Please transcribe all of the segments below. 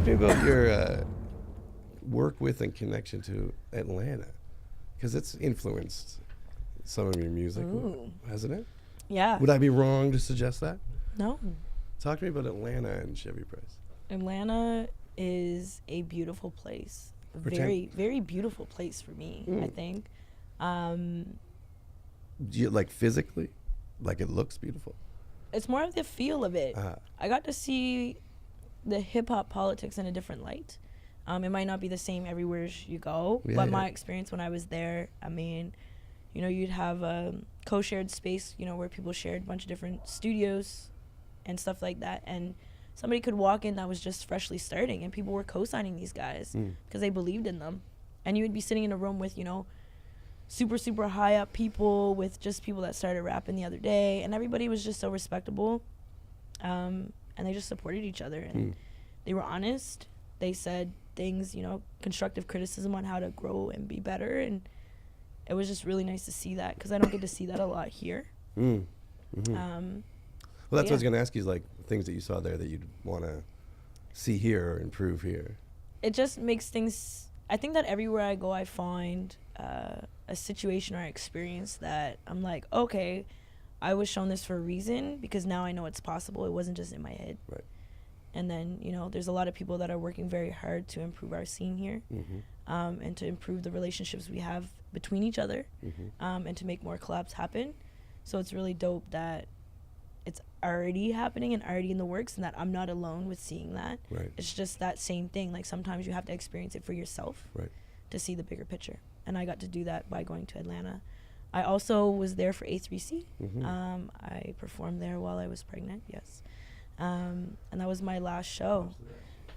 to me about your work with and connection to Atlanta, because it's influenced some of your music, hasn't it? Yeah. Would I be wrong to suggest that? No. Talk to me about Atlanta and Chevy Price. Atlanta is a beautiful place. A very, very beautiful place for me, I think. Do you, like, physically? Like, it looks beautiful? It's more of the feel of it. I got to see the hip-hop politics in a different light. It might not be the same everywhere you go, but my experience when I was there, I mean, you know, you'd have a co-shared space, you know, where people shared a bunch of different studios and stuff like that, and somebody could walk in that was just freshly starting, and people were co-signing these guys because they believed in them. And you would be sitting in a room with, you know, super, super high up people, with just people that started rapping the other day, and everybody was just so respectable, and they just supported each other, and they were honest. They said things, you know, constructive criticism on how to grow and be better, and it was just really nice to see that, because I don't get to see that a lot here. Well, that's what I was going to ask you, is like things that you saw there that you'd want to see here or improve here. It just makes things, I think that everywhere I go, I find a situation or experience that I'm like, okay, I was shown this for a reason, because now I know it's possible. It wasn't just in my head. Right. And then, you know, there's a lot of people that are working very hard to improve our scene here, and to improve the relationships we have between each other, and to make more collabs happen. So it's really dope that it's already happening and already in the works, and that I'm not alone with seeing that. Right. It's just that same thing. Like, sometimes you have to experience it for yourself to see the bigger picture. And I got to do that by going to Atlanta. I also was there for A3C. I performed there while I was pregnant, yes. And that was my last show.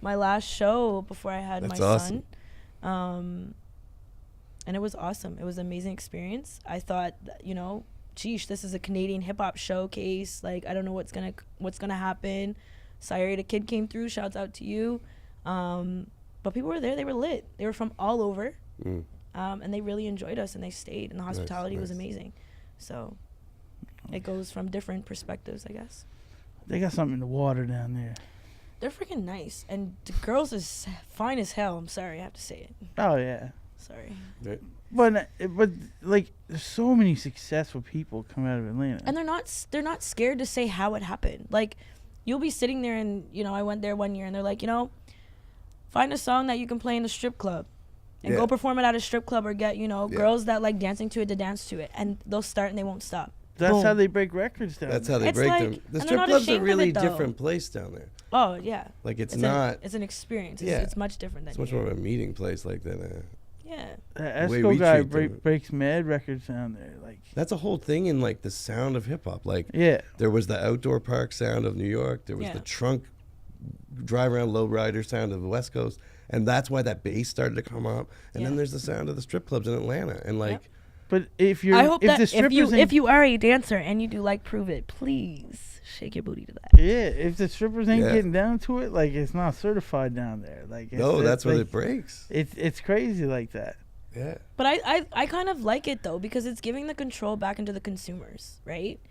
My last show before I had my son. And it was awesome. It was an amazing experience. I thought that, you know, geesh, this is a Canadian hip hop showcase. Like, I don't know what's gonna happen. Sorry, the kid came through. Shouts out to you. But people were there. They were lit. They were from all over. And they really enjoyed us, and they stayed, and the hospitality was amazing. So it goes from different perspectives, I guess. They got something in the water down there. They're freaking nice, and the girls is fine as hell. I'm sorry, I have to say it. Oh yeah. Sorry. But like, there's so many successful people come out of Atlanta, and they're not scared to say how it happened. Like, you'll be sitting there, and, you know, I went there one year, and they're like, you know, find a song that you can play in the strip club. And go perform it at a strip club, or get, you know, girls that like dancing to it to dance to it. And they'll start and they won't stop. That's how they break records down there. That's how they break them. The strip club's a really different place down there. Oh, yeah. Like, it's not... It's an experience. It's much different than It's much more of a meeting place, like, than a... Yeah. Esco guy breaks mad records down there. Like, that's a whole thing in, like, the sound of hip-hop. Like, there was the outdoor park sound of New York. There was the trunk drive around lowrider sound of the West Coast. And that's why that bass started to come up. And then there's the sound of the strip clubs in Atlanta. And, like... But if you're... I hope that if you are a dancer and you do like Prove It, please shake your booty to that. Yeah, if the strippers ain't getting down to it, like, it's not certified down there. Like, no, that's when it breaks. It's crazy like that. Yeah. But I kind of like it, though, because it's giving the control back into the consumers, right?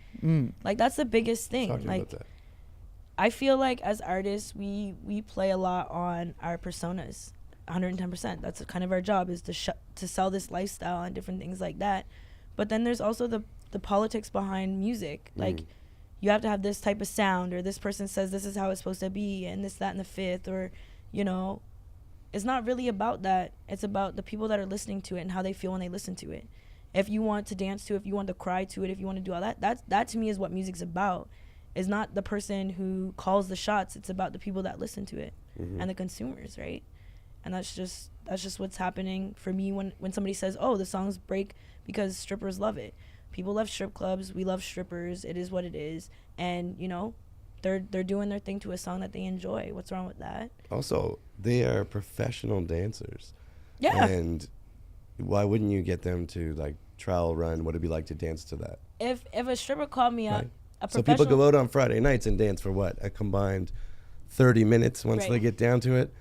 Like, that's the biggest thing. Talking like, about that. I feel like as artists, we play a lot on our personas, 110%. That's kind of our job, is to sell this lifestyle and different things like that. But then there's also the politics behind music. Like, you have to have this type of sound, or this person says this is how it's supposed to be, and this, that, and the fifth, or, you know, it's not really about that. It's about the people that are listening to it and how they feel when they listen to it. If you want to dance to it, if you want to cry to it, if you want to do all that, that to me is what music's about. It's not the person who calls the shots. It's about the people that listen to it and the consumers, right? And that's just what's happening for me when somebody says, oh, the songs break because strippers love it. People love strip clubs. We love strippers. It is what it is. And, you know, they're doing their thing to a song that they enjoy. What's wrong with that? Also, they are professional dancers. Yeah. And why wouldn't you get them to, like, trial run what it'd be like to dance to that? If a stripper called me up, so people go out on Friday nights and dance for what? A combined 30 minutes once they get down to it?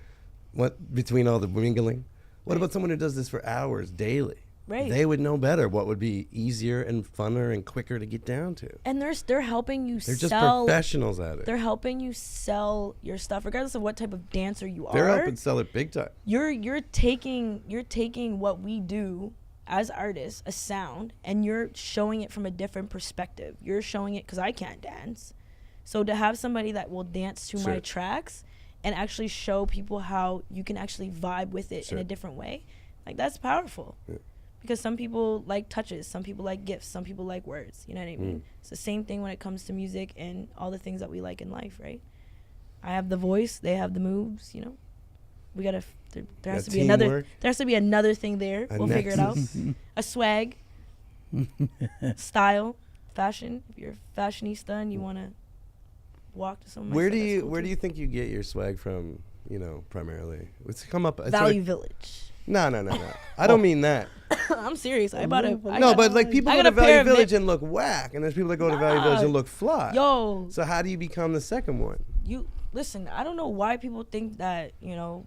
What, between all the mingling? What about someone who does this for hours daily? they would know better what would be easier and funner and quicker to get down to. And they're helping you They're just professionals at it. They're helping you sell your stuff, regardless of what type of dancer you are. They're helping sell it big time. You're taking what we do as artists, a sound, and you're showing it from a different perspective. You're showing it because I can't dance. So to have somebody that will dance to my tracks and actually show people how you can actually vibe with it in a different way, like, that's powerful. Yeah. Because some people like touches, some people like gifts, some people like words. You know what I mean? It's the same thing when it comes to music and all the things that we like in life, right? I have the voice, they have the moves. You know, we gotta. There has to be another. There has to be another thing there. We'll figure it out. A swag, style, fashion. If you're a fashionista and you wanna walk to someone. Where do you think you get your swag from? You know, primarily, it's come up. Value Village. No. I don't mean that. I'm serious. But like people go to Value Village and look whack, and there's people that go to Value Village and look fly. Yo. So how do you become the second one? You listen. I don't know why people think that, you know,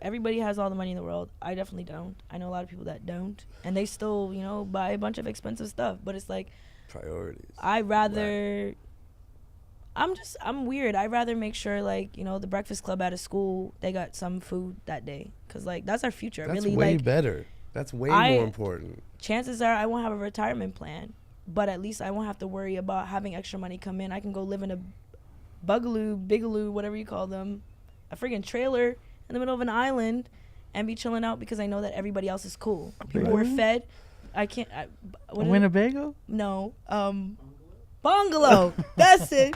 everybody has all the money in the world. I definitely don't. I know a lot of people that don't, and they still, you know, buy a bunch of expensive stuff. But it's like priorities. I'm weird. I'd rather make sure, like, you know, the breakfast club at a school, they got some food that day. Because, like, that's our future. That's really, way like, better. That's way more important. Chances are I won't have a retirement plan, but at least I won't have to worry about having extra money come in. I can go live in a bigaloo, whatever you call them, a friggin' trailer in the middle of an island and be chilling out because I know that everybody else is cool. People were fed. I can't. Winnebago? No. Bungalow. That's it.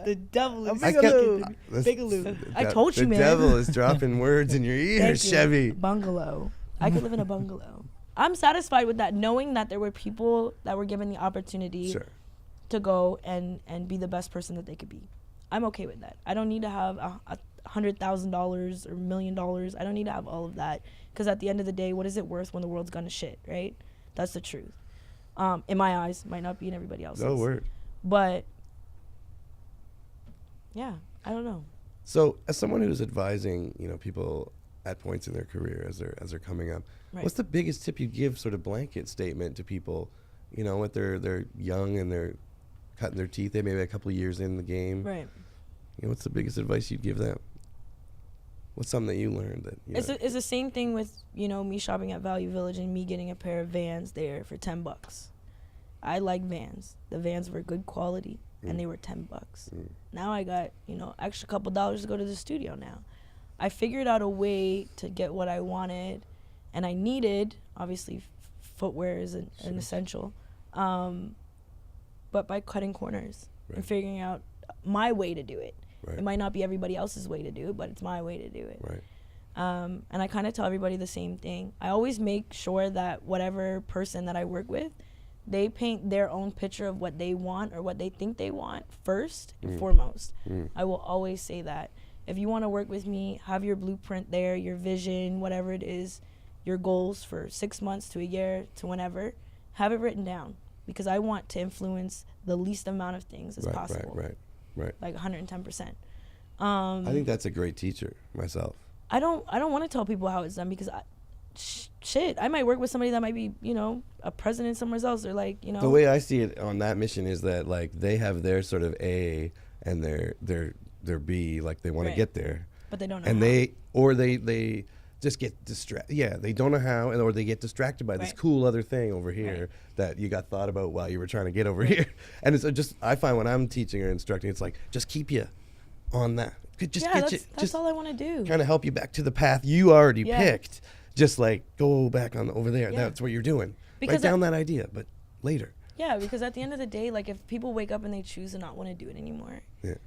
The devil is Bigaloo. I told you, man. The devil is dropping words in your ears, Chevy. Bungalow. I could live in a bungalow. I'm satisfied with that, knowing that there were people that were given the opportunity to go and be the best person that they could be. I'm okay with that. I don't need to have $100,000 or $1 million. I don't need to have all of that, because at the end of the day, what is it worth when the world's gone to shit, right? That's the truth. In my eyes, might not be in everybody else's. No word. But yeah, I don't know. So, as someone who's advising, you know, people at points in their career as they're coming up, what's the biggest tip you give, sort of blanket statement to people, you know, what they're young and they're cutting their teeth, they may be a couple of years in the game, right? You know, what's the biggest advice you'd give them? What's something that you learned that it's the same thing with, you know, me shopping at Value Village and me getting a pair of Vans there for $10. I like Vans. The Vans were good quality. And they were $10. Now I got, you know, extra couple dollars to go to the studio now. I figured out a way to get what I wanted and I needed. Obviously, footwear is an essential. But by cutting corners and figuring out my way to do it. Right. It might not be everybody else's way to do it, but it's my way to do it. Right. And I kind of tell everybody the same thing. I always make sure that whatever person that I work with, they paint their own picture of what they want or what they think they want first and foremost. I will always say that. If you want to work with me, have your blueprint there, your vision, whatever it is, your goals for 6 months to a year to whenever, have it written down, because I want to influence the least amount of things as possible. Right. Like 110%. I think that's a great teacher myself. I don't want to tell people how it's done, because I might work with somebody that might be, you know, a president somewhere else, or like, you know. The way I see it on that mission is that, like, they have their sort of A and their B, like they want to get there, but they don't know. And how. they just get distracted. Yeah, they don't know how, or they get distracted by this cool other thing over here that you got thought about while you were trying to get over here. And it's just, I find when I'm teaching or instructing, it's like, just keep you on that. That's all I want to do. Kind of help you back to the path you already picked. Just like, go back on over there. That's what you're doing. Because write down that idea, but later. Yeah, because at the end of the day, like, if people wake up and they choose to not want to do it anymore,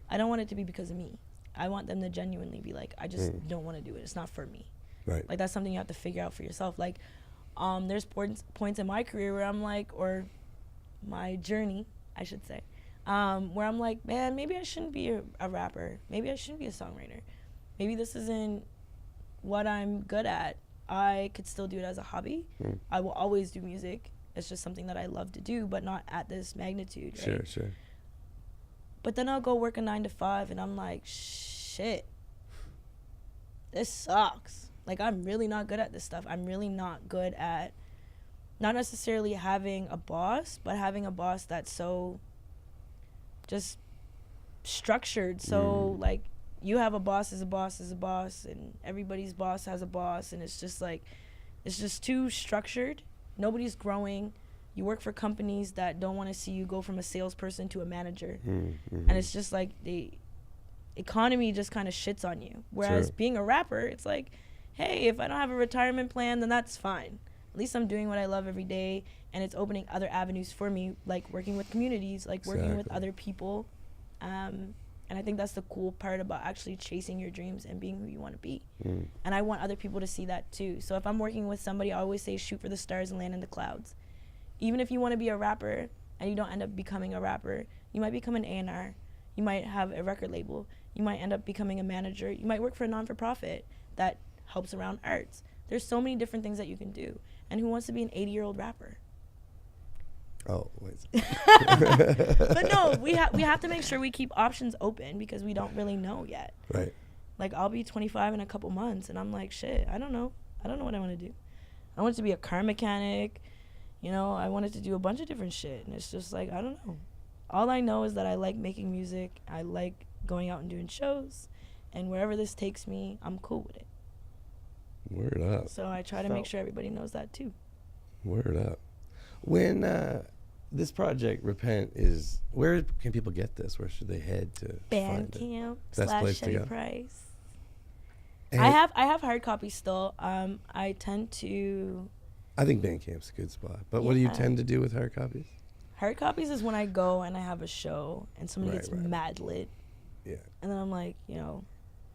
I don't want it to be because of me. I want them to genuinely be like, I just don't want to do it. It's not for me. Right. Like, that's something you have to figure out for yourself. Like, there's points in my career where I'm like, or my journey, I should say, where I'm like, man, maybe I shouldn't be a rapper. Maybe I shouldn't be a songwriter. Maybe this isn't what I'm good at. I could still do it as a hobby. I will always do music. It's just something that I love to do, but not at this magnitude, right? Sure. But then I'll go work a 9 to 5, and I'm like, shit, this sucks. Like, I'm really not good at this stuff. I'm really not good at not necessarily having a boss, but having a boss that's so just structured. So like you have a boss is a boss is a boss, and everybody's boss has a boss, and it's just like, it's just too structured. Nobody's growing. You work for companies that don't want to see you go from a salesperson to a manager. And it's just like the economy just kind of shits on you. Whereas being a rapper, it's like, hey, if I don't have a retirement plan, then that's fine. At least I'm doing what I love every day, and it's opening other avenues for me, like working with communities, like working with other people. And I think that's the cool part about actually chasing your dreams and being who you want to be. And I want other people to see that too. So if I'm working with somebody, I always say shoot for the stars and land in the clouds. Even if you want to be a rapper and you don't end up becoming a rapper, you might become an A&R. You might have a record label. You might end up becoming a manager. You might work for a non-for-profit that helps around arts. There's so many different things that you can do. And who wants to be an 80-year-old rapper? Oh, wait. But no, we have to make sure we keep options open because we don't really know yet. Right. Like, I'll be 25 in a couple months, and I'm like, shit, I don't know. I don't know what I want to do. I wanted to be a car mechanic. You know, I wanted to do a bunch of different shit, and it's just like, I don't know. All I know is that I like making music. I like going out and doing shows, and wherever this takes me, I'm cool with it. Word up. So I try to make sure everybody knows that too. Word up. When this project, Repent, is, where can people get this? Where should they head to find it? Bandcamp / Shevy Price. And I have hard copies still. I tend to... I think Bandcamp's a good spot. But what do you tend to do with hard copies? Hard copies is when I go and I have a show and somebody gets mad lit. Yeah. And then I'm like, you know,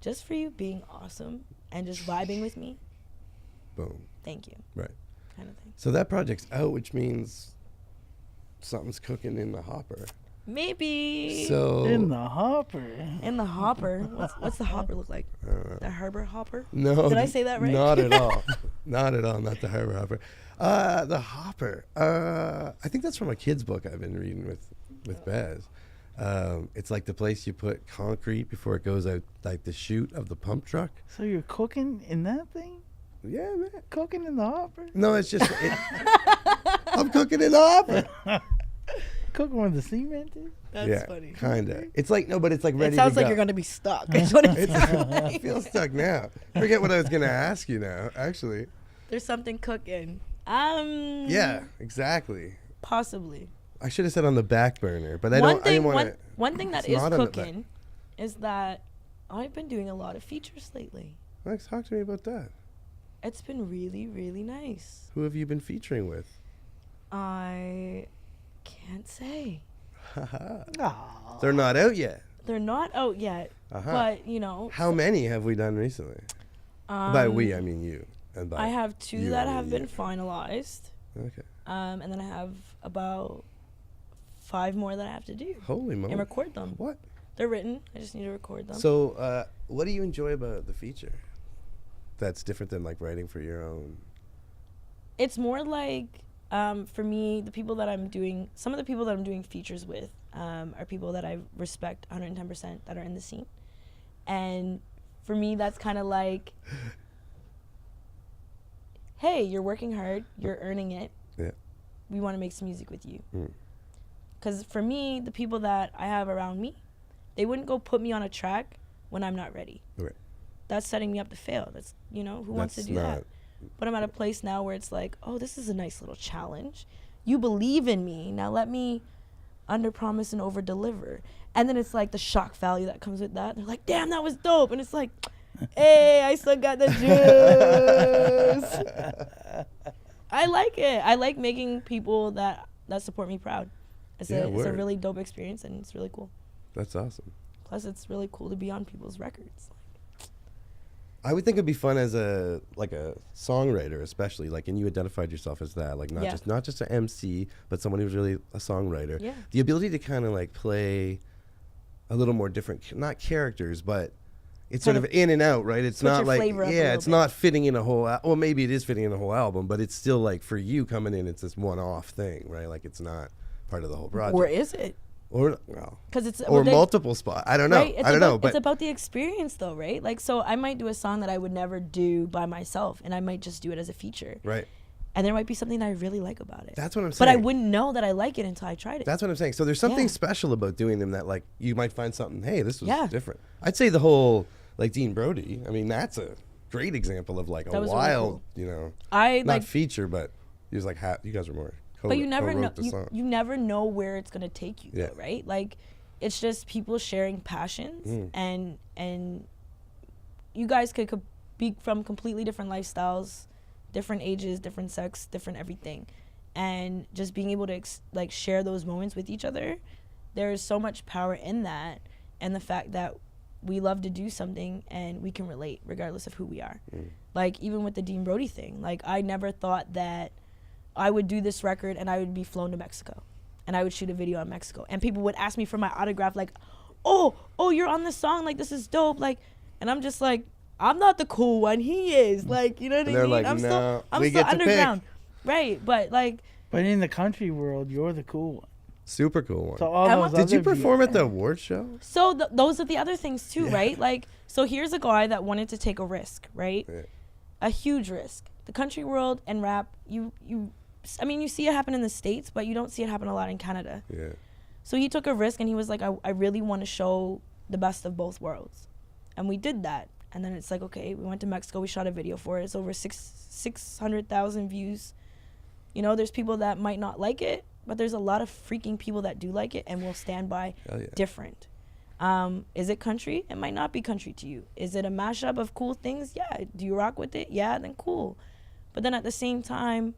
just for you being awesome and just vibing with me. Boom. Thank you. Right. Kind of thing. So that project's out, which means something's cooking in the hopper. Maybe. So In the hopper. In the hopper. What's the hopper look like? The Harbor Hopper? no. Did I say that right? Not at all. Not at all. Not the Harbor Hopper. The Hopper. I think that's from a kid's book I've been reading with Baz. It's like the place you put concrete before it goes out, like the chute of the pump truck. So you're cooking in that thing? Yeah, man. Cooking in the hopper? No, it's just... I'm cooking in the hopper. Cooking where the cement is? That's funny. Kinda. It's like, no, but it's like ready to go. It sounds like you're going to be stuck. That's what it sounds I like. feel stuck now. Forget what I was going to ask you now, actually. There's something cooking. Yeah, exactly. Possibly. I should have said on the back burner, but I didn't want to. One thing that is cooking is that I've been doing a lot of features lately. Lex, talk to me about that. It's been really, really nice. Who have you been featuring with? I can't say. They're not out yet. They're not out yet, but you know. How many have we done recently? By we, I mean you. And by I have two that have been finalized. Okay. And then I have about 5 more that I have to do. Holy moly. And record them. What? They're written. I just need to record them. So, what do you enjoy about the feature that's different than like writing for your own? It's more like, for me, the people that I'm doing, some of the people that I'm doing features with are people that I respect 110% that are in the scene. And for me, that's kind of like, hey, you're working hard, you're earning it. Yeah. We want to make some music with you. Because for me, the people that I have around me, they wouldn't go put me on a track when I'm not ready. Right. That's setting me up to fail. That's, you know, who wants to do that? But I'm at a place now where it's like, oh, this is a nice little challenge. You believe in me. Now let me underpromise and overdeliver. And then it's like the shock value that comes with that. They're like, damn, that was dope. And it's like, hey, I still got the juice. I like it. I like making people that support me proud. It's a really dope experience, and it's really cool. That's awesome. Plus, it's really cool to be on people's records. I would think it'd be fun as a songwriter, especially and you identified yourself as that, not just an MC, but someone who's really a songwriter. Yeah. The ability to kind of play a little more different, not characters, but it's sort of in and out, right? It's not like, it's not fitting in a whole, well, maybe it is fitting in a whole album, but it's still for you coming in, it's this one-off thing, right? It's not part of the whole project. Or is it? Or well, because it's multiple spots. I don't know. Right? I don't know. But it's about the experience, though, right? So I might do a song that I would never do by myself, and I might just do it as a feature. Right. And there might be something that I really like about it. That's what I'm saying. But I wouldn't know that I like it until I tried it. That's what I'm saying. So there's something special about doing them that, like, you might find something, hey, this was different. I'd say the whole, like, Dean Brody, I mean, that's a great example of, like, a wild, really cool. Not feature, but he was like, you guys were more but you never know. You never know where it's going to take you, though, right? Like, it's just people sharing passions, and you guys could be from completely different lifestyles, different ages, different sex, different everything, and just being able to like share those moments with each other. There is so much power in that, and the fact that we love to do something and we can relate regardless of who we are. Like, even with the Dean Brody thing, like, I never thought that I would do this record and I would be flown to Mexico and I would shoot a video in Mexico and people would ask me for my autograph, like, oh, you're on this song, like, this is dope, like, and I'm just like, I'm not the cool one, he is, like, you know what I mean? Like, I'm no, still underground, right? But like, but in the country world, you're the cool one, super cool one. So all those did you perform at the award show? So those are the other things too, right? Like, so here's a guy that wanted to take a risk, right? A huge risk. The country world and rap, I mean, you see it happen in the States, but you don't see it happen a lot in Canada. So he took a risk and he was like, I really want to show the best of both worlds, and we did that. And then it's like, okay, we went to Mexico, we shot a video for it. It's over 600,000 views. You know, there's people that might not like it, but there's a lot of freaking people that do like it and will stand by different. Is it country? It might not be country to you. Is it a mashup of cool things? Yeah. Do you rock with it? Yeah, then cool. But then at the same time,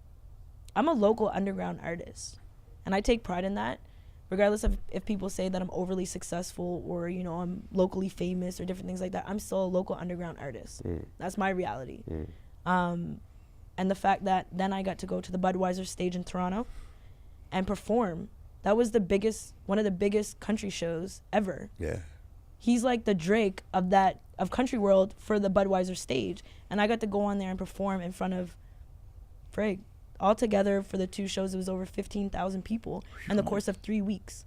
I'm a local underground artist, and I take pride in that. Regardless of if people say that I'm overly successful or, you know, I'm locally famous or different things like that, I'm still a local underground artist. That's my reality. And the fact that then I got to go to the Budweiser stage in Toronto and perform, that was one of the biggest country shows ever. He's like the Drake of country world for the Budweiser stage. And I got to go on there and perform in front of altogether for the two shows, it was over 15,000 people in the course of 3 weeks.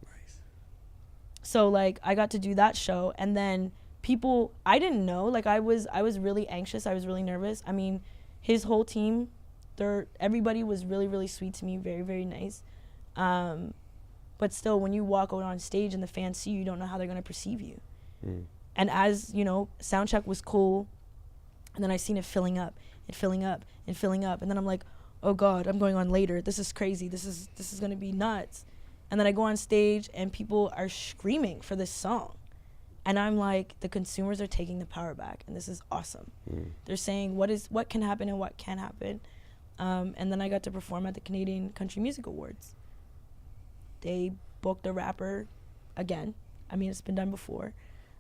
So like, I got to do that show, and then people, I didn't know, like, I was really anxious, I was really nervous. I mean, his whole team, everybody was really, really sweet to me, very, very nice. But still, when you walk out on stage and the fans see you, you don't know how they're going to perceive you. And as, you know, soundcheck was cool, and then I seen it filling up, and filling up, and filling up, and then I'm like, oh God, I'm going on later. This is crazy. This is going to be nuts. And then I go on stage and people are screaming for this song. And I'm like, the consumers are taking the power back, and this is awesome. They're saying what can happen and what can't happen. And then I got to perform at the Canadian Country Music Awards. They booked a rapper again. I mean, it's been done before.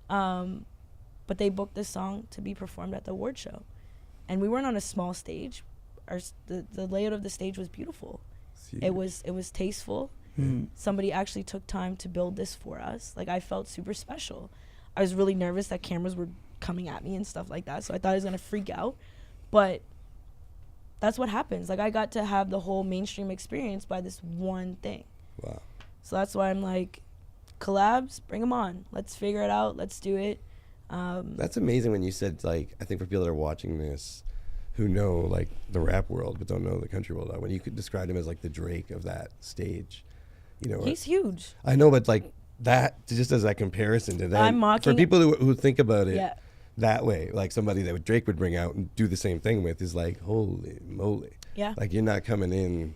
But they booked this song to be performed at the award show. And we weren't on a small stage. The layout of the stage was beautiful. It was tasteful. Somebody actually took time to build this for us. Like, I felt super special. I was really nervous that cameras were coming at me and stuff like that, so I thought I was gonna freak out. But that's what happens. Like, I got to have the whole mainstream experience by this one thing. Wow. So that's why I'm like, collabs, bring them on. Let's figure it out. Let's do it. That's amazing when you said, like, I think for people that are watching this, who know, like, the rap world but don't know the country world, when you could describe him as like the Drake of that stage, you know. He's huge. I know, but like that, just as that comparison to that, I'm mocking for people who think about it that way, like somebody that Drake would bring out and do the same thing with is like, holy moly. Like, you're not coming in.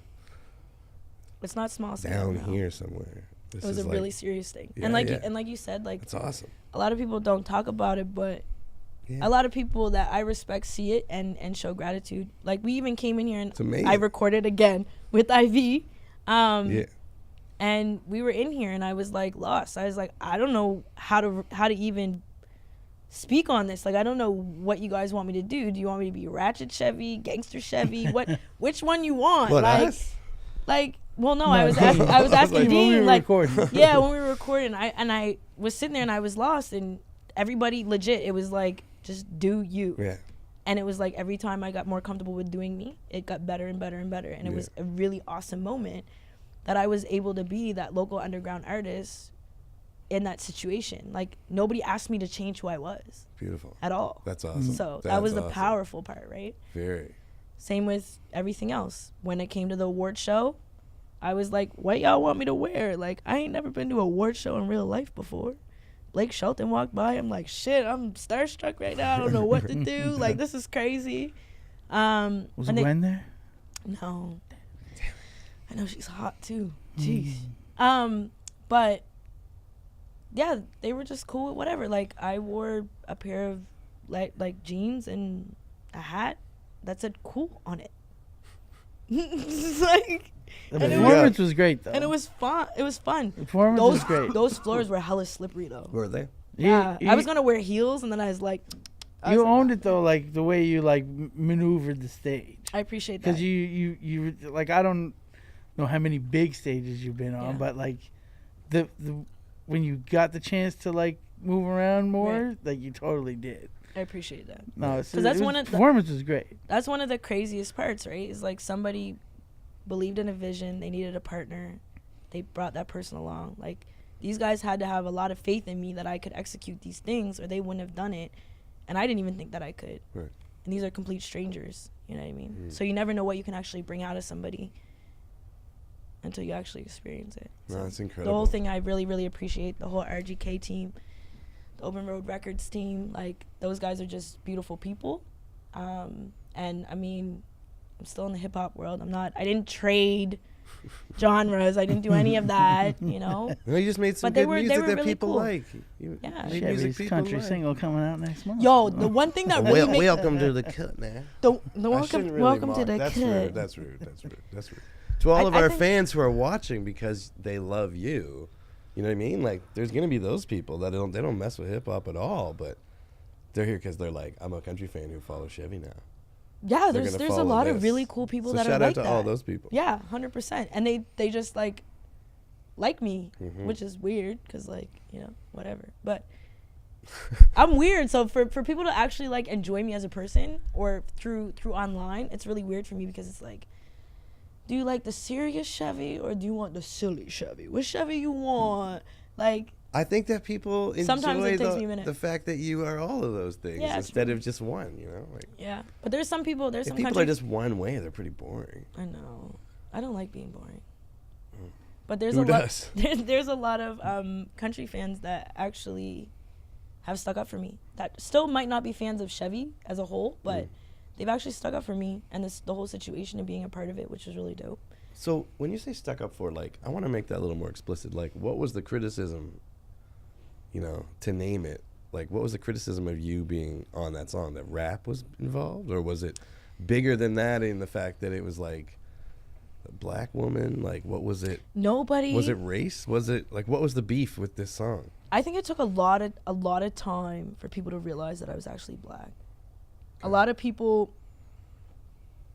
It's not small scale down here somewhere. It was a really serious thing. And like you said, like, it's awesome. A lot of people don't talk about it, but a lot of people that I respect see it and show gratitude. Like, we even came in here and I recorded again with IV. And we were in here and I was like lost. I was like, I don't know how to even speak on this. Like, I don't know what you guys want me to do. Do you want me to be Ratchet Chevy, Gangster Chevy? Which one you want? What, like, us? Like, well, no, I was asking Dean, like, when we were recording, I was sitting there and I was lost, and everybody legit, it was like, just do you. And it was like, every time I got more comfortable with doing me, it got better and better and better. And it was a really awesome moment that I was able to be that local underground artist in that situation. Like, nobody asked me to change who I was. Beautiful. At all. That's awesome. So that was the powerful part, right? Very. Same with everything else. When it came to the award show, I was like, what y'all want me to wear? Like, I ain't never been to a award show in real life before. Blake Shelton walked by. I'm like, shit, I'm starstruck right now. I don't know what to do. Like, this is crazy. Was Gwen there? No. I know she's hot too. Jeez. But yeah, they were just cool with whatever. Like, I wore a pair of like jeans and a hat that said cool on it. Like, the performance was great though. And it was fun. The performance was great. Those floors were hella slippery though. Were they? Yeah. I was gonna wear heels and then I was like, you owned it though, like the way you like maneuvered the stage. I appreciate that. Because you like, I don't know how many big stages you've been on, but like the when you got the chance to like move around more, like you totally did. I appreciate that. No, because that's one of the performance was great. That's one of the craziest parts, right? Is like somebody believed in a vision, they needed a partner, they brought that person along. Like, these guys had to have a lot of faith in me that I could execute these things, or they wouldn't have done it. And I didn't even think that I could. Right. And these are complete strangers, you know what I mean? So you never know what you can actually bring out of somebody until you actually experience it. No, so that's incredible. The whole thing I really, really appreciate, the whole RGK team, the Open Road Records team. Like, those guys are just beautiful people. And I mean, I'm still in the hip hop world. I didn't trade genres. I didn't do any of that, you know. No, you just made some good music that really people like. Chevy's country single coming out next month. Yo, the one thing that really makes welcome to the cut, man. Welcome to the cut. That's rude. To all of our fans who are watching because they love you, you know what I mean? Like, there's gonna be those people that they don't mess with hip hop at all, but they're here because they're like, I'm a country fan who follows Chevy now. Yeah, there's a lot of really cool people that are like that. Shout out to all those people. Yeah, 100%. And they just like me, which is weird because, like, you know, whatever. But I'm weird, so for people to actually like enjoy me as a person or through online, it's really weird for me because it's like, do you like the serious Chevy or do you want the silly Chevy? What Chevy you want? Like, I think that people sometimes enjoy it takes me a minute. the fact that you are all of those things instead of just one, you know? Like, yeah, but there's some people, if people are just one way, they're pretty boring. I know. I don't like being boring. But there's there's a lot of country fans that actually have stuck up for me that still might not be fans of Chevy as a whole, but they've actually stuck up for me and the whole situation and being a part of it, which is really dope. So when you say stuck up for, like, I want to make that a little more explicit. Like, what was the criticism, you know, to name it? Like, what was the criticism of you being on that song? That rap was involved? Or was it bigger than that in the fact that it was, like, a black woman? Like, what was it? Nobody. Was it race? Was it, like, what was the beef with this song? I think it took a lot of time for people to realize that I was actually black. Okay. A lot of people,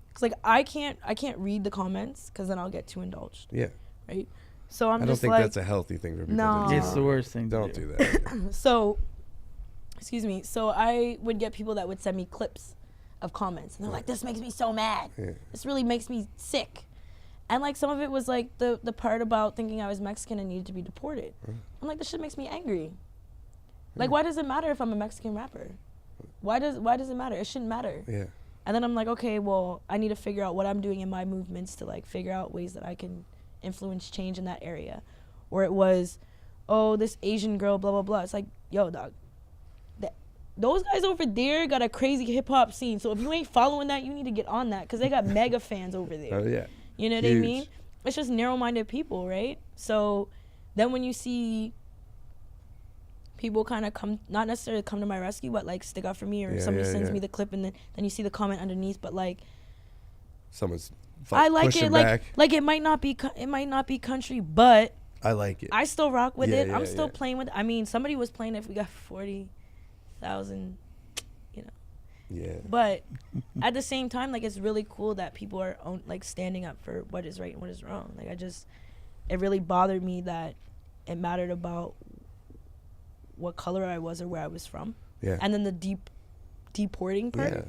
because, like, I can't read the comments because then I'll get too indulged. Yeah. Right? So I don't think that's a healthy thing for people to do. It's the worst thing. Don't do that. So, excuse me. So I would get people that would send me clips of comments, and they're like, "This makes me so mad. Yeah. This really makes me sick." And, like, some of it was like the part about thinking I was Mexican and needed to be deported. I'm like, this shit makes me angry. Like, why does it matter if I'm a Mexican rapper? Why does it matter? It shouldn't matter. Yeah. And then I'm like, okay, well, I need to figure out what I'm doing in my movements to, like, figure out ways that I can influence change in that area. Or it was, oh, this Asian girl, blah, blah, blah. It's like, yo, dog, those guys over there got a crazy hip-hop scene. So if you ain't following that, you need to get on that because they got mega fans over there. Oh, yeah. You know what I mean? It's just narrow-minded people, right? So then when you see people kind of come, not necessarily come to my rescue, but, like, stick up for me, or somebody sends me the clip, and then you see the comment underneath, but, like, someone's I like pushing it, back. like it might not be country, but I like it. I still rock with it. I'm still playing with it. I mean, somebody was playing if we got 40,000, you know. Yeah. But at the same time, like, it's really cool that people are like standing up for what is right and what is wrong. Like, it really bothered me that it mattered about what color I was or where I was from. Yeah. And then the deporting part. Yeah.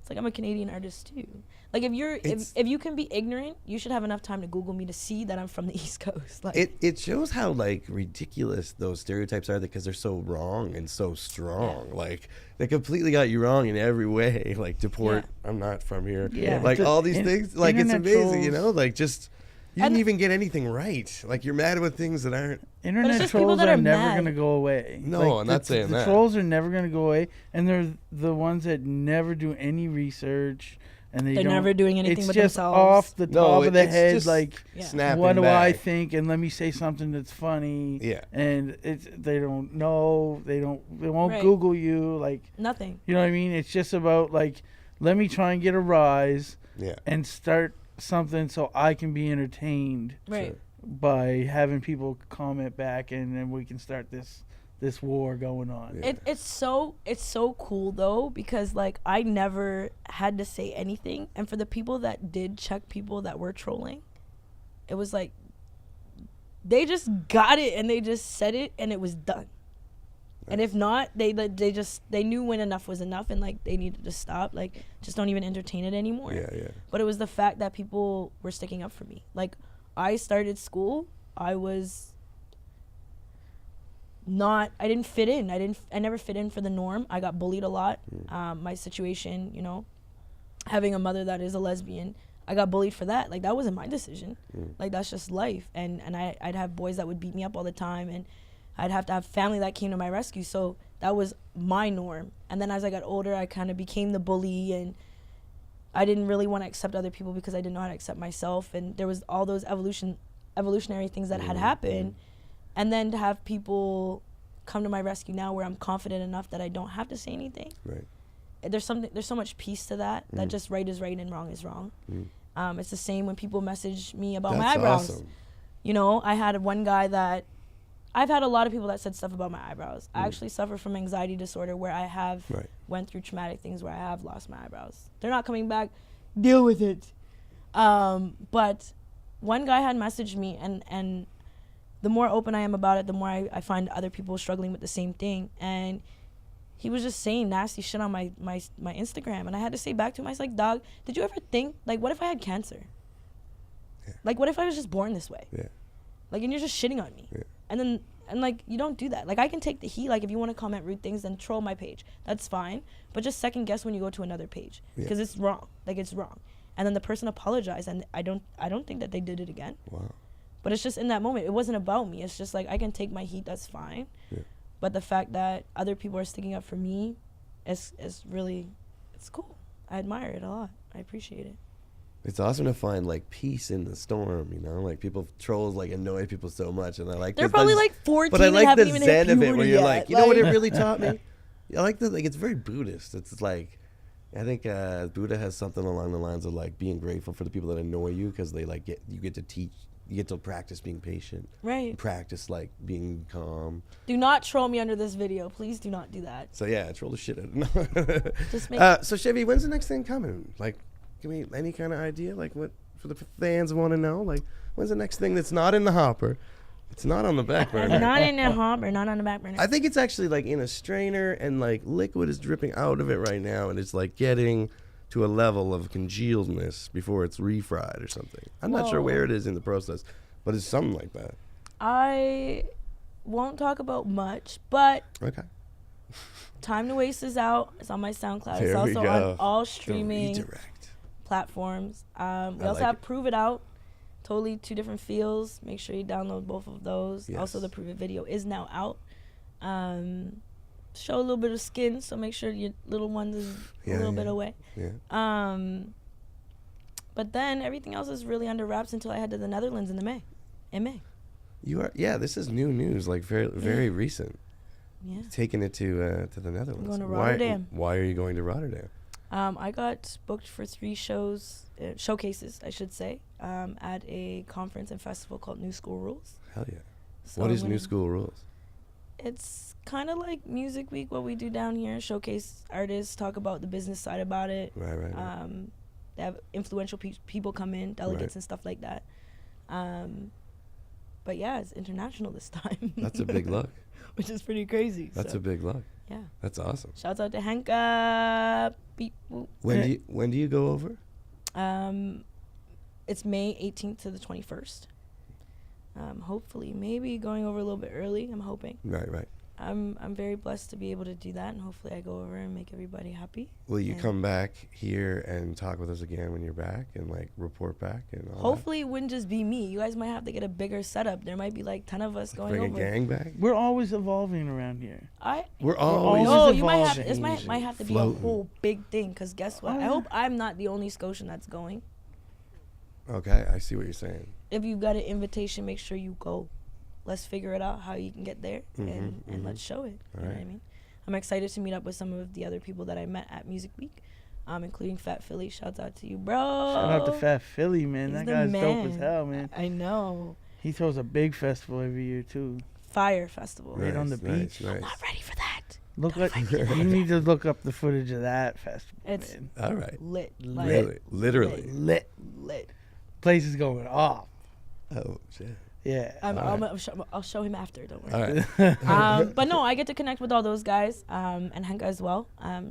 It's like I'm a Canadian artist too. Like if you can be ignorant, you should have enough time to Google me to see that I'm from the East Coast. Like it shows how like ridiculous those stereotypes are because they're so wrong and so strong. Yeah. Like they completely got you wrong in every way. Like deport, I'm not from here. Yeah. Like all these things. Like it's amazing, you know. Like just you didn't even get anything right. Like you're mad about things that aren't. Internet trolls are never going to go away. No, like, I'm not saying that. The trolls are never going to go away, and they're the ones that never do any research, and they're never doing anything with themselves. It's just off the top of the head, like, what do I think, and let me say something that's funny. Yeah. And they don't know, they won't Google you, like nothing. You know what I mean? It's just about like, let me try and get a rise, and start something so I can be entertained. Right. Sure. By having people comment back, and then we can start this war going on. Yeah. It's so cool though, because like I never had to say anything, and for the people that did check people that were trolling, it was like they just got it and they just said it and it was done. Nice. And if not, they knew when enough was enough and like they needed to stop. Like just don't even entertain it anymore. Yeah. But it was the fact that people were sticking up for me. Like I started school, I didn't fit in. I never fit in for the norm. I got bullied a lot. My situation, you know, having a mother that is a lesbian, I got bullied for that. Like that wasn't my decision. Like that's just life. And I'd have boys that would beat me up all the time, and I'd have to have family that came to my rescue. So that was my norm. And then as I got older, I kind of became the bully, and I didn't really want to accept other people because I didn't know how to accept myself. And there was all those evolutionary things that had happened. And then to have people come to my rescue now where I'm confident enough that I don't have to say anything. Right. There's so much peace to that just right is right and wrong is wrong. It's the same when people message me about my eyebrows. Awesome. You know, I had one guy that I've had a lot of people that said stuff about my eyebrows. I actually suffer from anxiety disorder where I have went through traumatic things where I have lost my eyebrows. They're not coming back. Deal with it. But one guy had messaged me, and the more open I am about it, the more I find other people struggling with the same thing. And he was just saying nasty shit on my Instagram. And I had to say back to him, I was like, dog, did you ever think, like, what if I had cancer? Yeah. Like, what if I was just born this way? Yeah. Like, and you're just shitting on me. Yeah. And like, you don't do that. Like, I can take the heat. Like, if you want to comment rude things, then troll my page. That's fine. But just second guess when you go to another page. Because it's wrong. Like, it's wrong. And then the person apologized, and I don't think that they did it again. Wow. But it's just in that moment. It wasn't about me. It's just like, I can take my heat. That's fine. Yeah. But the fact that other people are sticking up for me is really, it's cool. I admire it a lot. I appreciate it. It's awesome to find like peace in the storm, you know. Like trolls like annoy people so much, and I like. They're probably like 14, but I like and the even zen of it, where you're yet. like, you know what it really taught me. I like the it's very Buddhist. It's like, I think Buddha has something along the lines of like being grateful for the people that annoy you because they like you get to teach. You get to practice being patient. Right. Practice like being calm. Do not troll me under this video. Please do not do that. So yeah, troll the shit out of it. Just make so Chevy, when's the next thing coming? Like, give me any kind of idea? Like what for the fans want to know? Like, when's the next thing that's not in the hopper? It's not on the back burner. Not in the hopper, not on the back burner. I think it's actually like in a strainer, and like liquid is dripping out of it right now, and it's like getting to a level of congealedness before it's refried or something. I'm not sure where it is in the process, but it's something like that. I won't talk about much, but okay. Time to Waste is out. It's on my SoundCloud. There it's also on all the streaming redirect. Platforms. We also have Prove It Out. Totally two different feels. Make sure you download both of those. Yes. Also, the Prove It video is now out. Show a little bit of skin, so make sure your little one is a little bit away. Yeah. But then everything else is really under wraps until I head to the Netherlands in May. You are, this is new news, like very recent. Yeah. Taking it to the Netherlands. I'm going to Rotterdam. Why are you going to Rotterdam? I got booked for 3 showcases, I should say, at a conference and festival called New School Rules. Hell yeah. So what is New School Rules? It's kind of like Music Week, what we do down here. Showcase artists, talk about the business side about it. Right. They have influential people come in, delegates and stuff like that. But yeah, it's international this time. That's a big look. Which is pretty crazy. That's a big look. Yeah. That's awesome. Shouts out to Henka. Beep, boop. When do you go over? It's May 18th to the 21st. Hopefully, maybe going over a little bit early. I'm hoping. Right. I'm very blessed to be able to do that, and hopefully I go over and make everybody happy. Will you come back here and talk with us again when you're back and like report back and all hopefully it wouldn't just be me. You guys might have to get a bigger setup. There might be like 10 of us going bring over. Bring a gang back? We're always evolving around here. We're always evolving. You might have, this might have to be floating. a whole big thing, because guess what? I hope I'm not the only Scotian that's going. Okay, I see what you're saying. If you've got an invitation, make sure you go. Let's figure it out how you can get there, and let's show it. You know what I mean? I'm excited to meet up with some of the other people that I met at Music Week, including Fat Philly. Shouts out to you, bro. Shout out to Fat Philly, man. He's that guy's man. dope as hell, man. I know. He throws a big festival every year, too. Fire Festival. Right on the beach. I'm not ready for that. You need to look up the footage of that festival, It's man. All right. lit. Literally. Lit. Place is going off. Oh, shit. Yeah. I'll show him after. Don't worry. All right. But no, I get to connect with all those guys, and Henka as well. A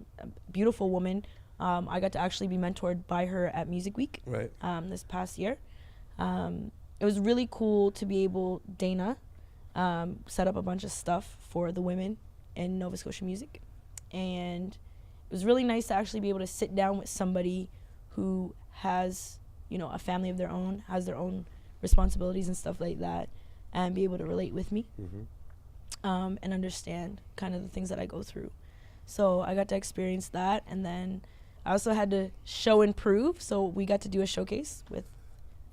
beautiful woman. I got to actually be mentored by her at Music Week. Right. This past year. It was really cool to be able, Dana, set up a bunch of stuff for the women in Nova Scotia music. And it was really nice to actually be able to sit down with somebody who has, a family of their own, has their own responsibilities and stuff like that, and be able to relate with me, and understand kind of the things that I go through. So I got to experience that, and then I also had to show and prove. So we got to do a showcase with.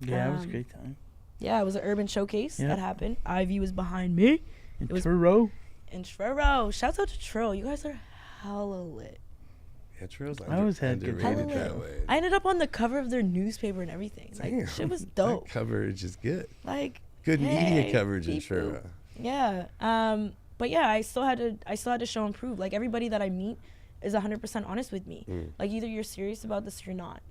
Yeah, it was a great time. Yeah, it was an urban showcase that happened. Ivy was behind me. In Truro. Shouts out to Truro. You guys are hella lit. Yeah, Truro's underrated that way. I ended up on the cover of their newspaper and everything. Damn, like, shit was dope. That coverage is good. Like, good media coverage in Truro. Yeah. But yeah, I still had to show and prove. Like, everybody that I meet is 100% honest with me. Like, either you're serious about this or you're not.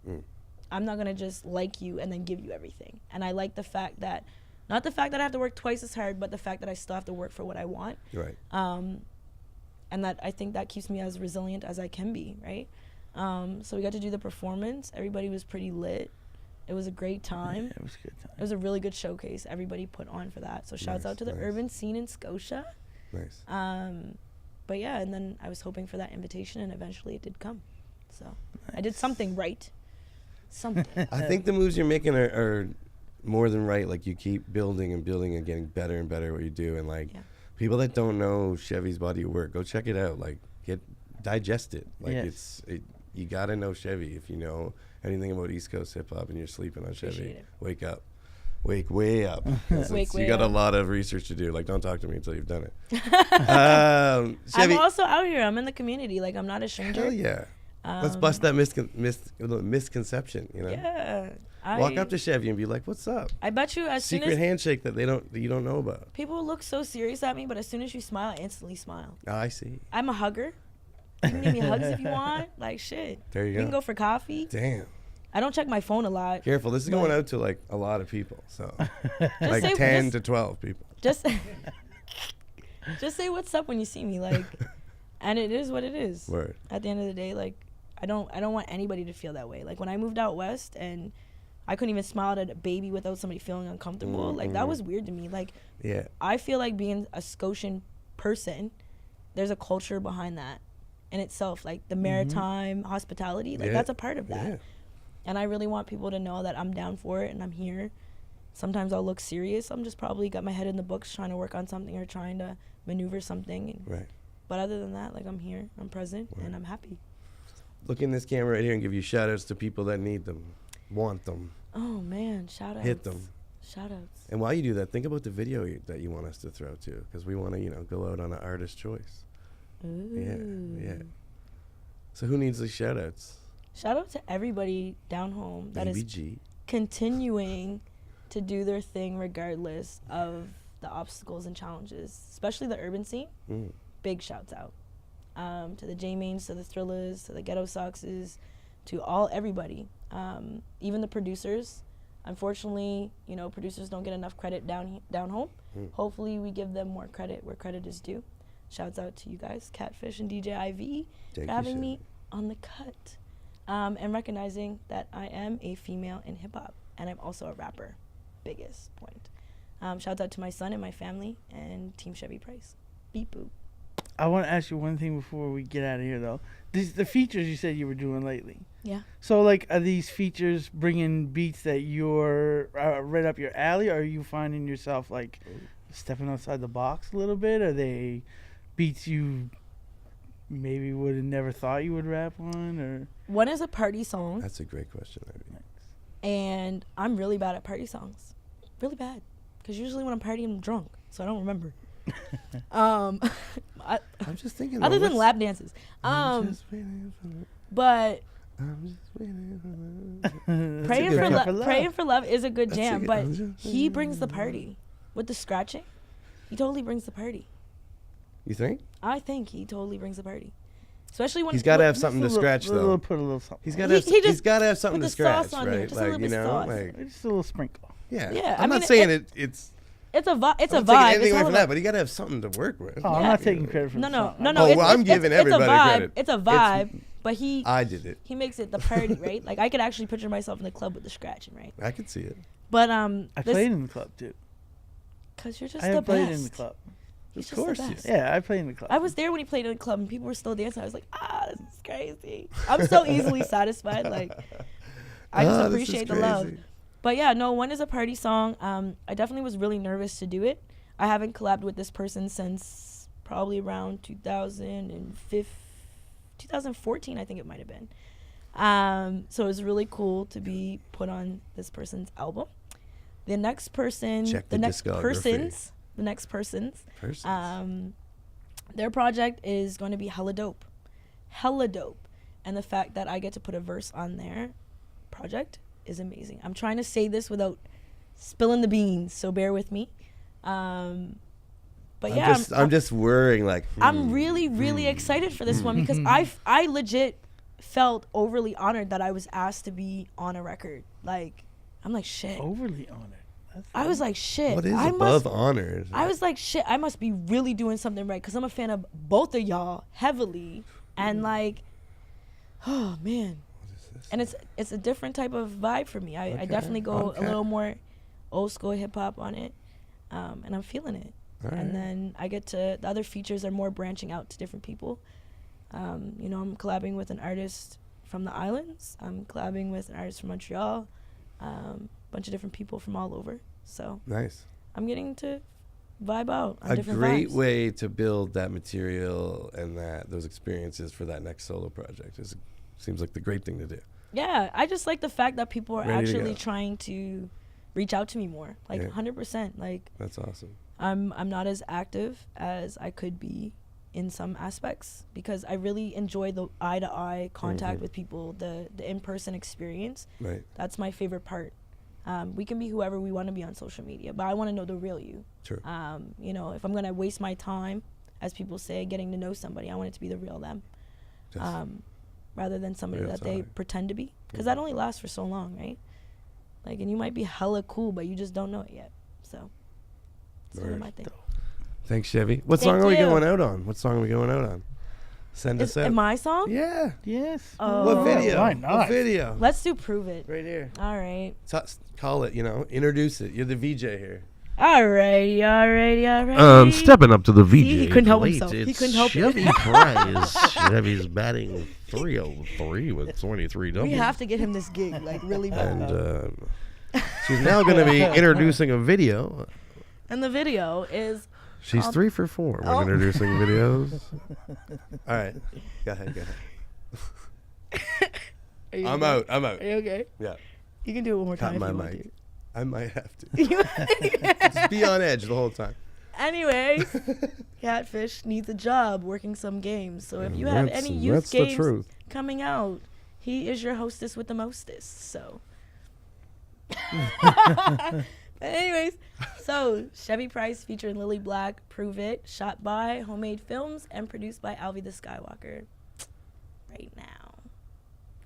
I'm not gonna just like you and then give you everything. And I like the fact that, not the fact that I have to work twice as hard, but the fact that I still have to work for what I want. Right. And that I think that keeps me as resilient as I can be, right? So we got to do the performance. Everybody was pretty lit. It was a great time. Yeah, it was a good time. It was a really good showcase. Everybody put on for that. So shouts out to the urban scene in Scotia. Nice. But yeah, and then I was hoping for that invitation, and eventually it did come. So I did something right. Something. I think the moves you're making are more than right. Like, you keep building and building and getting better and better at what you do. And like, people that don't know Chevy's body of work, go check it out. Like, digest it. Like, you gotta know Chevy. If you know anything about East Coast hip hop and you're sleeping on Chevy, wake up. Wake way up. You got a lot of research to do. Like, don't talk to me until you've done it. Chevy, I'm also out here. I'm in the community. Like, I'm not a stranger. Hell yeah. Let's bust that misconception, Yeah. Walk up to Chevy and be like, "What's up?" I bet you as secret soon as handshake that you don't know about. People look so serious at me, but as soon as you smile, I instantly smile. Oh, I see. I'm a hugger. You can give me hugs if you want. Like, shit. There you go. We can go for coffee. Damn. I don't check my phone a lot. Careful. This is going out to like a lot of people. So like 10 to 12 people. Just say what's up when you see me. Like, and it is what it is. Word. At the end of the day, like, I don't want anybody to feel that way. Like, when I moved out west and I couldn't even smile at a baby without somebody feeling uncomfortable. Like, that was weird to me. Like, I feel like being a Scotian person, there's a culture behind that in itself. Like, the maritime hospitality, like, that's a part of that. And I really want people to know that I'm down for it and I'm here. Sometimes I'll look serious. I'm just probably got my head in the books trying to work on something or trying to maneuver something. But other than that, like, I'm here, I'm present, and I'm happy. Look in this camera right here and give you shout outs to people that need them, want them. Oh man, shout outs. Hit them. Shout outs. And while you do that, think about the video that you want us to throw too, because we want to, go out on an artist choice. Ooh. Yeah. So who needs the shout outs? Shout out to everybody down home that is continuing to do their thing regardless of the obstacles and challenges, especially the urban scene. Big shouts out to the J-Mains, to the Thrillers, to the Ghetto Soxes, to everybody, even the producers. Unfortunately, producers don't get enough credit down home. Hopefully we give them more credit where credit is due. Shouts out to you guys, Catfish and DJ IV, for having me. on the cut. And recognizing that I am a female in hip hop, and I'm also a rapper. Biggest point. Shout out to my son and my family and Team Shevy Price. Beep boop. I want to ask you one thing before we get out of here, though. The features you said you were doing lately. Yeah. So, like, are these features bringing beats that you're right up your alley, or are you finding yourself, like, stepping outside the box a little bit? Are they beats you maybe would have never thought you would rap on? Or One is a party song. That's a great question, Ivy. And I'm really bad at party songs. Really bad. Because usually when I'm partying, I'm drunk. So I don't remember. I'm just thinking. Other than lap dances. But Praying for Love is a good jam. But he brings the party. With the scratching, he totally brings the party. You think? I think he totally brings the party. Especially when he's got to have something to scratch, though. Put a little something. He's got to have something to scratch, right? Like, you know, like just a little sprinkle. Yeah. I'm not saying it's a vibe. It's I'm not taking anything away from that, but you got to have something to work with. Oh, I'm not taking credit for No. Oh, well, I'm giving everybody credit. It's a vibe, but I did it. He makes it the party, right? Like I could actually picture myself in the club with the scratching, right? I could see it. But I played in the club too. Cause you're just the best. I played in the club. He's of course, yeah, I played in the club. I was there when he played in the club, and people were still dancing. I was like, this is crazy. I'm so easily satisfied. Like, I just appreciate the love. But yeah, no, one is a party song. I definitely was really nervous to do it. I haven't collabed with this person since probably around 2014, I think it might have been. So it was really cool to be put on this person's album. The next person, their project is going to be hella dope. And the fact that I get to put a verse on their project is amazing. I'm trying to say this without spilling the beans, so bear with me. But yeah, I'm just worrying. Like, I'm really excited for this one because I legit felt overly honored that I was asked to be on a record. Like, I'm like, shit. Overly honored. I was like, shit. What is above honored? I was like, shit, I must be really doing something right because I'm a fan of both of y'all heavily. And like, oh, man. What is this? And it's a different type of vibe for me. I definitely go a little more old school hip hop on it. And I'm feeling it. Right. And then I get to, the other features are more branching out to different people. You know, I'm collabing with an artist from the islands. I'm collabing with an artist from Montreal. Bunch of different people from all over. So nice. I'm getting to vibe out on a different great vibes. way to build that material and those experiences for that next solo project. Seems like the great thing to do. Yeah, I just like the fact that people are actually trying to reach out to me more. Like 100%. Like, that's awesome. I'm not as active as I could be in some aspects because I really enjoy the eye-to-eye contact with people, the in-person experience. Right. That's my favorite part. We can be whoever we want to be on social media, but I want to know the real you. True. You know, if I'm going to waste my time, as people say, getting to know somebody, I want it to be the real them. Rather than somebody that they pretend to be. Because that only lasts for so long, right? Like, and you might be hella cool, but you just don't know it yet. So, that's my thing. Thanks, Chevy. What song are we going out on? Send us out. My song? Yeah. Yes. What video? Why not? What video? Let's do Prove It. Right here. All right. Call it, introduce it. You're the VJ here. Alrighty. Stepping up to the VJ. See, he couldn't help himself. It's He couldn't help Chevy Price. Chevy's batting 303 with 23 doubles. We have to get him this gig, like, really bad. And she's now going to be introducing a video. And the video is... She's 3 for 4 when introducing videos. All right. Go ahead. I'm out. Are you okay? Yeah. You can do it one more time. Cut my mic. I might have to. Just be on edge the whole time. Anyways, Catfish needs a job working some games. So if you have any youth games coming out, he is your hostess with the mostest. So. But anyways, so Shevy Price featuring Lilly Black, Prove It, shot by Homemade Films and produced by Alvy the Skywalker. Right now.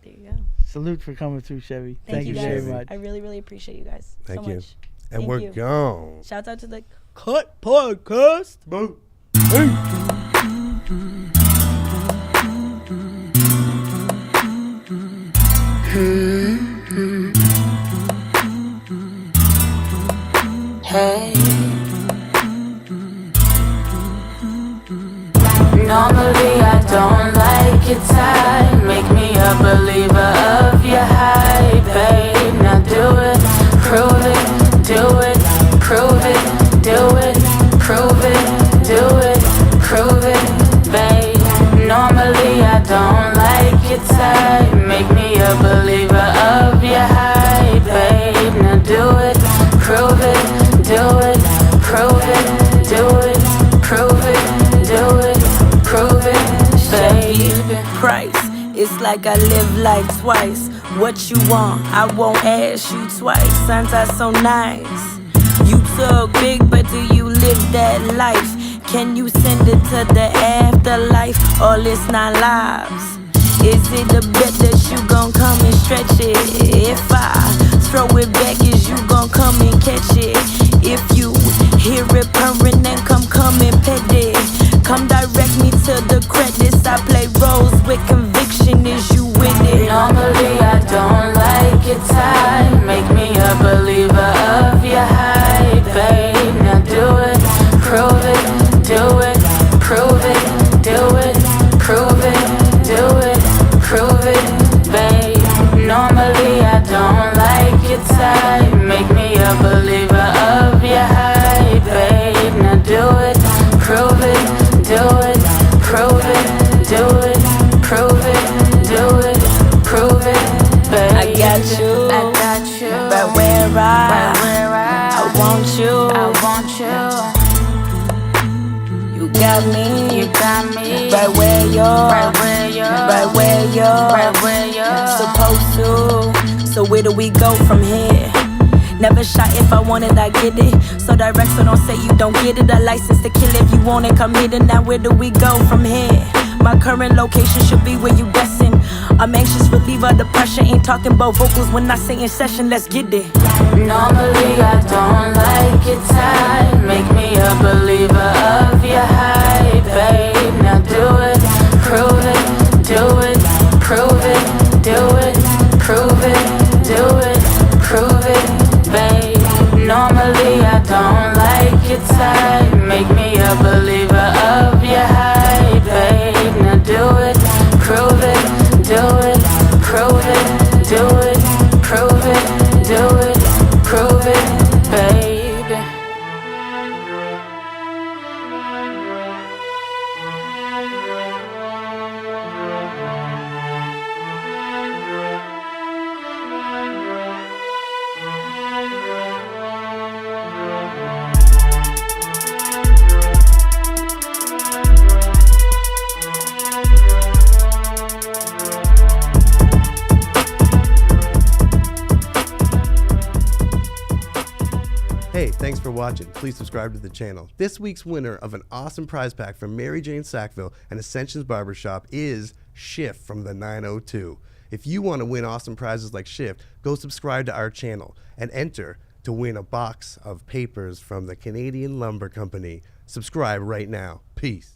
There you go. Salute for coming through, Chevy. Thank you very guys. much. I really appreciate you guys Thank so you. much. And Thank we're you. gone. Shouts out to the Cut Podcast. Boom. Hey. Hey. Normally I don't like your type. Make me a believer of your hype, babe. Now do it, prove it, do it, prove it, do it, prove it, do it, prove it, babe. Normally I don't like your type. Make me a believer of your hype, babe. Now do it, prove it, do it, prove it, do it, prove it, do it, prove it, Shevy Price. It's like I live life twice. What you want? I won't ask you twice. Sons are so nice. You talk big, but do you live that life? Can you send it to the afterlife? All it's not lives. Is it a bet that you gon' come and stretch it? If I throw it back, is you gon' come and catch it? If you hear it purring, then come and pet it. Come direct me to the credits. I play roles with conviction. Is you with it? Normally I don't like your type. Make me a believer of your hype, babe. Now do it, prove it, do it, prove it, do it, prove it, do it, prove it, babe. Normally I don't like your type. Make me a believer of your hype, babe. Now do it, prove it, do it, prove it, do it, prove it, do it, prove it, babe. I got you, right where I want you, You got me, right where you're supposed to. So where do we go from here? Never shy, if I want it, I get it. So direct, so don't say you don't get it. A license to kill if you want it, come hit it. Now where do we go from here? My current location should be where you guessing. I'm anxious, relieve all the pressure. Ain't talking about vocals when I say in session, let's get it. Normally I don't like your type. Make me a believer of your hype, babe. Now do it, prove it, do it, prove it, do it, prove it, do it, prove it, babe. Normally I don't like your type. Make me a believer of your hype, babe. Now do it, prove it, do it, prove it, do it, prove it, do it, prove it, babe. Hey, thanks for watching. Please subscribe to the channel. This week's winner of an awesome prize pack from Mary Jane Sackville and Ascension's Barbershop is Shift from the 902. If you want to win awesome prizes like Shift, go subscribe to our channel and enter to win a box of papers from the Canadian Lumber Company. Subscribe right now. Peace.